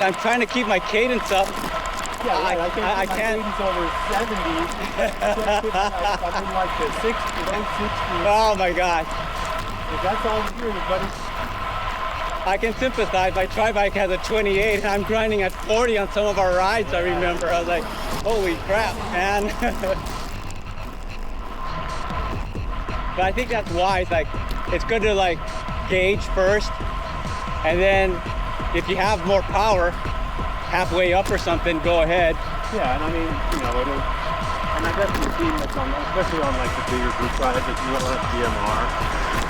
I'm trying to keep my cadence up. Yeah, right. I can't. My cadence over 70. I'm in like the 60, low 60s. Oh my God. That's all you, buddy. I can sympathize. My tri-bike has a 28 and I'm grinding at 40 on some of our rides. I remember. I was like, holy crap, man. But I think that's why it's good to like gauge first, and then if you have more power halfway up or something, go ahead. Yeah, and I mean, you know, and I definitely see that especially on like the bigger group rides that you want to DMR.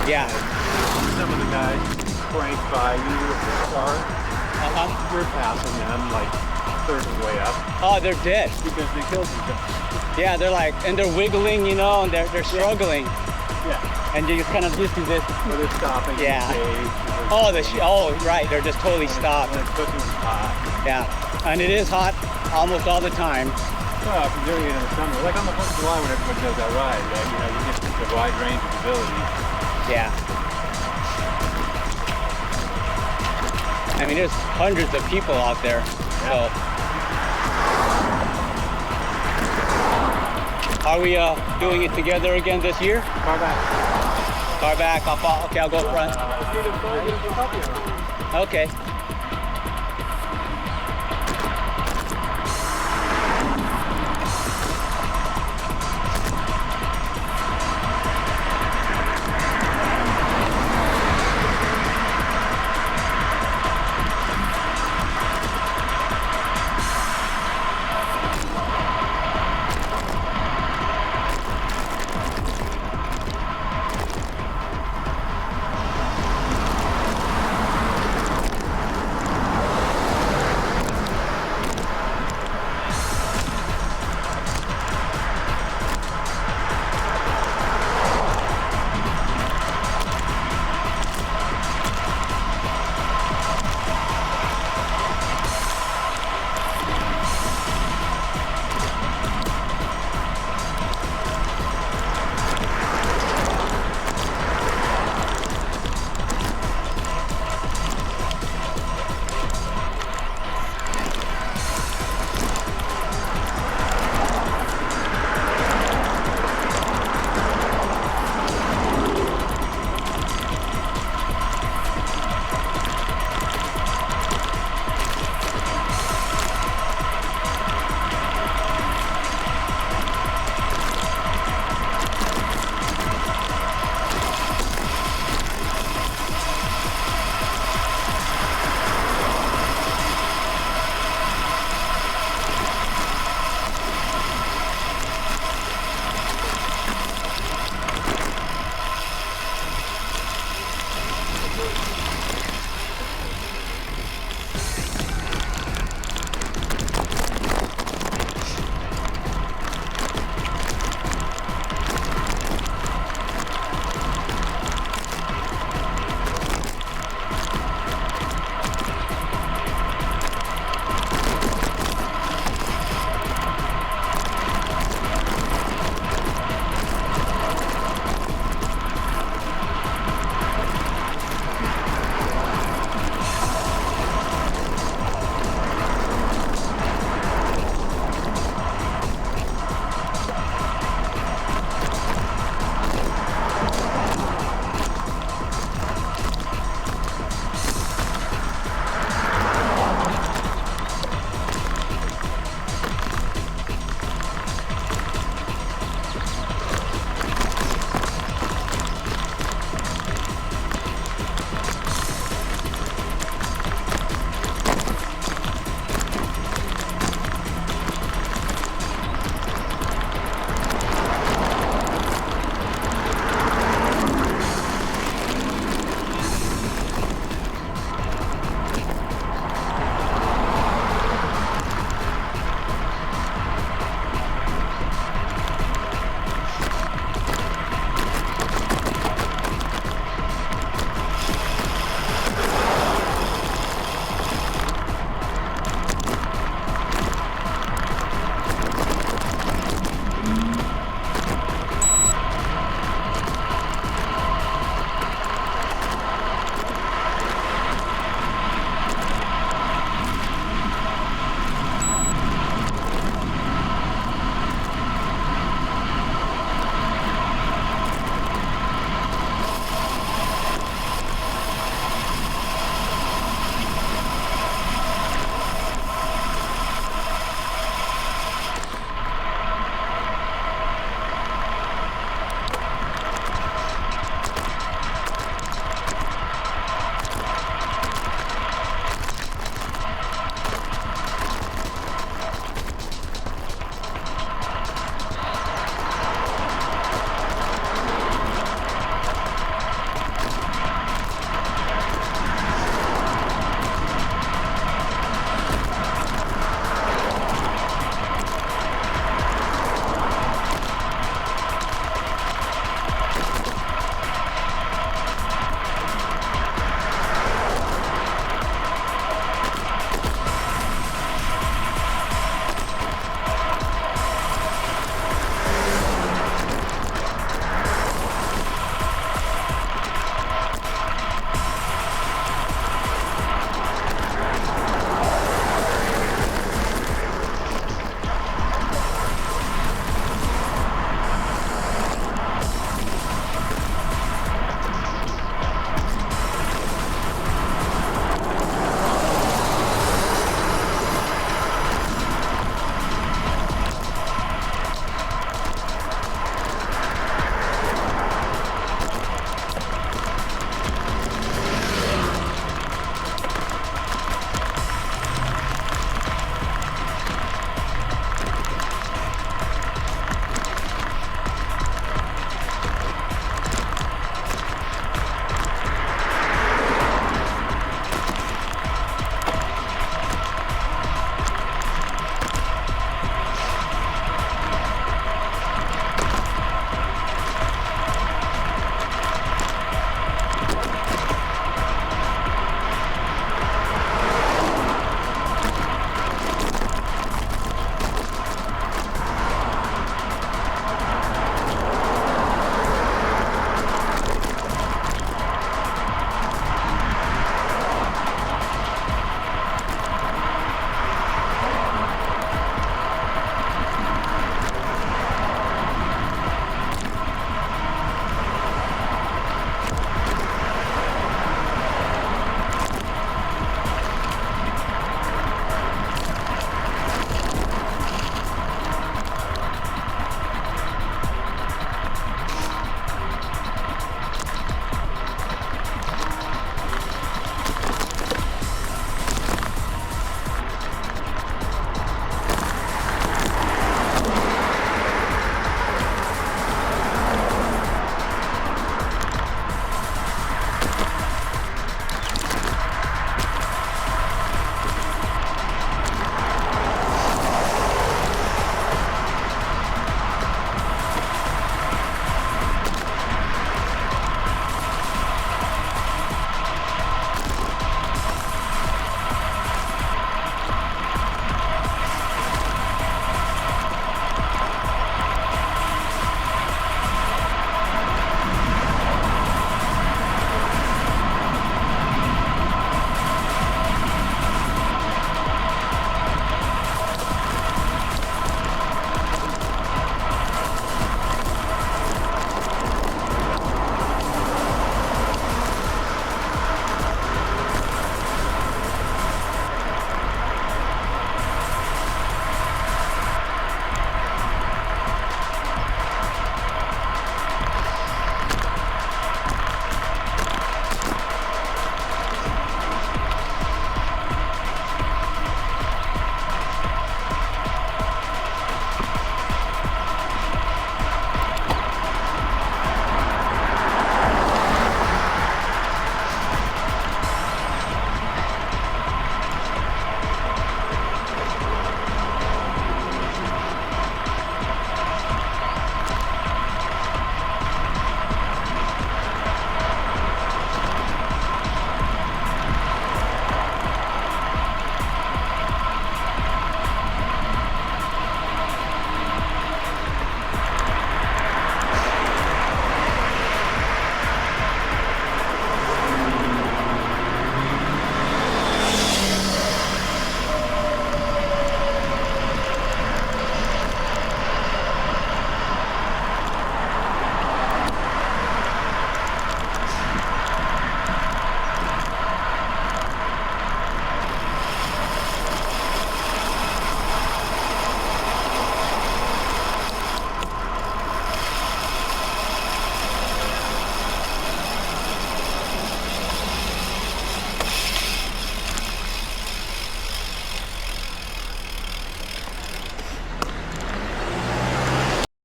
Yeah. And some of the guys crank by you with their car. You're passing them like third of the way up. Oh, they're dead. Because they killed themselves. Yeah, they're like, and they're wiggling, you know, and they're struggling. Yeah. And you're kind of used to this. Or they're stopping. Yeah. Oh, right. They're just totally stopped. And it's cooking hot. Yeah. And it is hot almost all the time. Well, if you're doing it in the summer, like on the 4th of July when everybody does that ride, right? You know, you get such a wide range of abilities. Yeah. I mean, there's hundreds of people out there. Yeah. So, are we doing it together again this year? Car back. Car back. I'll go front. Okay.